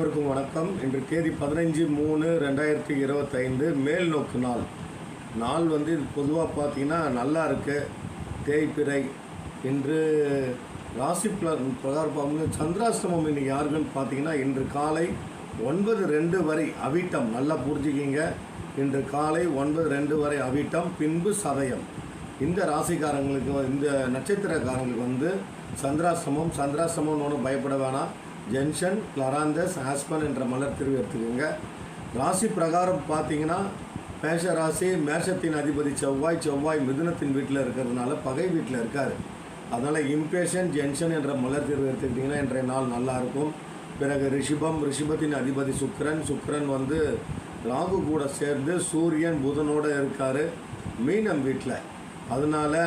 அனைவருக்கும் வணக்கம். இன்று தேதி 15/3/2025 மேல் நோக்கு நாள் இது பொதுவாக பார்த்தீங்கன்னா நல்லா இருக்கு. தேய்பிறை இன்று ராசி பிரகாரம் சந்திராஷ்டமம் இன்னைக்கு யாருக்குன்னு பார்த்தீங்கன்னா இன்று காலை 9:02 வரை அவிட்டம். நல்லா புரிஞ்சுக்கிங்க. இன்று காலை 9:02 வரை அவிட்டம், பின்பு சதயம். இந்த ராசிக்காரங்களுக்கு இந்த நட்சத்திரக்காரங்களுக்கு சந்திராஷ்டமம்னு ஒன்றும் பயப்பட வேணாம். ஜென்ஷன், கிளராந்தஸ், ஆஸ்பன் என்ற மலர் திருவி எடுத்துக்கோங்க. ராசி பிரகாரம் பார்த்தீங்கன்னா மேஷ ராசி, மேஷத்தின் அதிபதி செவ்வாய் மிதுனத்தின் வீட்டில் இருக்கிறதுனால பகை வீட்டில் இருக்கார். அதனால் இம்பேஷன், ஜென்ஷன் என்ற மலர் திருவி எடுத்துக்கிட்டிங்கன்னா இன்றைய நாள் நல்லாயிருக்கும். பிறகு ரிஷபத்தின் அதிபதி சுக்கிரன் ராகு கூட சேர்ந்து சூரியன் புதனோடு இருக்கார் மீனம் வீட்டில். அதனால்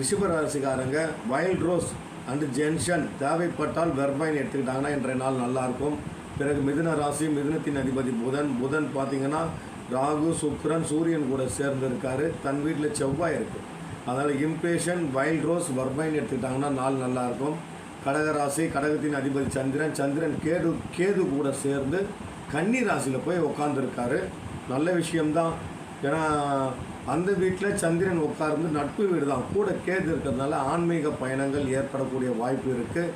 ரிஷப ராசிக்காரங்க வைல்ட் ரோஸ் அண்டு ஜென்ஷன் தேவைப்பட்டால் வெர்பைன் எடுத்துக்கிட்டாங்கன்னா இன்றைய நாள் நல்லாயிருக்கும். பிறகு மிதுன ராசி, மிதுனத்தின் அதிபதி புதன் பார்த்திங்கன்னா ராகு சுக்கிரன் சூரியன் கூட சேர்ந்து இருக்கார். தன் வீட்டில் செவ்வாய் இருக்குது. அதனால் இம்பேஷன், வைல்ட் ரோஸ், வெர்பைன் எடுத்துக்கிட்டாங்கன்னா நாள் நல்லாயிருக்கும். கடகராசி, கடகத்தின் அதிபதி சந்திரன் கேது கூட சேர்ந்து கன்னி ராசியில் போய் உட்காந்துருக்காரு. நல்ல விஷயம்தான். ஏன்னா அந்த வீட்டில் சந்திரன் உட்கார்ந்து நட்பு வீடு தான், கூட கேது இருக்கிறதுனால ஆன்மீக பயணங்கள் ஏற்படக்கூடிய வாய்ப்பு இருக்குது.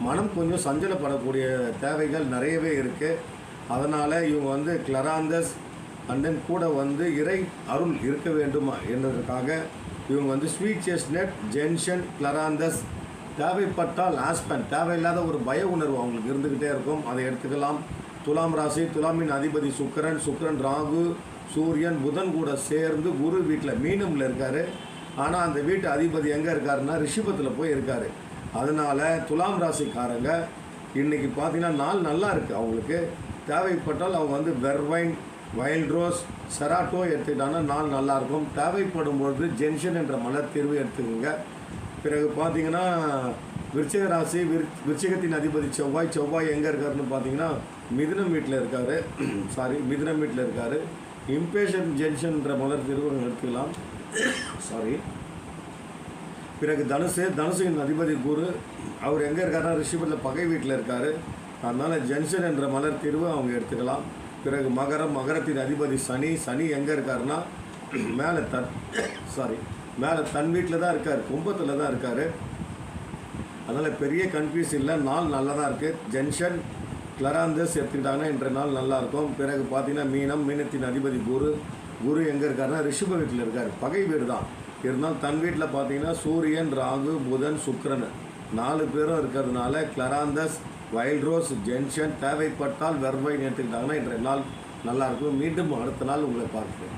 மனம் கொஞ்சம் சஞ்சலப்படக்கூடிய தேவைகள் நிறையவே இருக்குது. அதனால் இவங்க கிளராந்தஸ் அண்ட் தென் கூட இறை அருள் இருக்க வேண்டுமா என்பதற்காக இவங்க ஸ்வீட் செஸ்ட்நட், ஜென்ஷன், கிளராந்தஸ், தேவைப்பட்டால் ஆஸ்பன், தேவையில்லாத ஒரு பய உணர்வு அவங்களுக்கு இருந்துக்கிட்டே இருக்கும், அதை எடுத்துக்கலாம். துலாம் ராசி, துலாமின் அதிபதி சுக்கிரன் ராகு சூரியன் புதன் கூட சேர்ந்து குரு வீட்டில் மீனமில் இருக்கார். ஆனால் அந்த வீட்டு அதிபதி எங்கே இருக்காருன்னா ரிஷபத்தில் போய் இருக்கார். அதனால் துலாம் ராசிக்காரங்க இன்றைக்கி பார்த்திங்கன்னா நாள் நல்லா இருக்குது. அவங்களுக்கு தேவைப்பட்டால் அவங்க வெர்வைன், வைல்ட் ரோஸ், செராட்டோ எடுத்துக்கிட்டாங்கன்னா நாள் நல்லாயிருக்கும். தேவைப்படும் பொழுது ஜென்ஷன் என்ற மலர் தீர்வு எடுத்துக்கோங்க. பிறகு பார்த்திங்கன்னா விருச்சிக ராசி, விருச்சிகத்தின் அதிபதி செவ்வாய் எங்கே இருக்காருன்னு பார்த்தீங்கன்னா மிதுனம் வீட்டில் இருக்கார். இம்பேஷன், ஜென்ஷன்ற மலர் தீர்வு எடுத்துக்கலாம். பிறகு தனுசின் அதிபதி குரு, அவர் எங்கே இருக்காருன்னா ரிஷபத்தில் பகை வீட்டில் இருக்கார். அதனால் ஜென்ஷன் என்ற மலர் தீர்வு அவங்க எடுத்துக்கலாம். பிறகு மகரத்தின் அதிபதி சனி எங்கே இருக்காருன்னா மேலே தன் வீட்டில் தான் இருக்கார், கும்பத்தில் தான் இருக்கார். அதனால் பெரிய கன்ஃபியூஸ் இல்லை, நாள் நல்லா தான் இருக்குது. ஜென்ஷன், கிளராந்தஸ் எடுத்துக்கிட்டாங்கன்னா இன்றைய நாள் நல்லாயிருக்கும். பிறகு பார்த்தீங்கன்னா மீனத்தின் அதிபதி குரு எங்கே இருக்காருன்னா ரிஷப வீட்டில் இருக்கார், பகை வீடு தான். இருந்தாலும் தன் வீட்டில் பார்த்தீங்கன்னா சூரியன், ராகு, புதன், சுக்கிரன் 4 பேரும் இருக்கிறதுனால கிளராந்தஸ், வைல்ட் ரோஸ், ஜென்ஷன், தேவைப்பட்டால் வெர்பைன் எடுத்துக்கிட்டாங்கன்னா இன்றைய நாள் நல்லாயிருக்கும். மீண்டும் அடுத்த நாள் உங்களை பார்க்கிறேன்.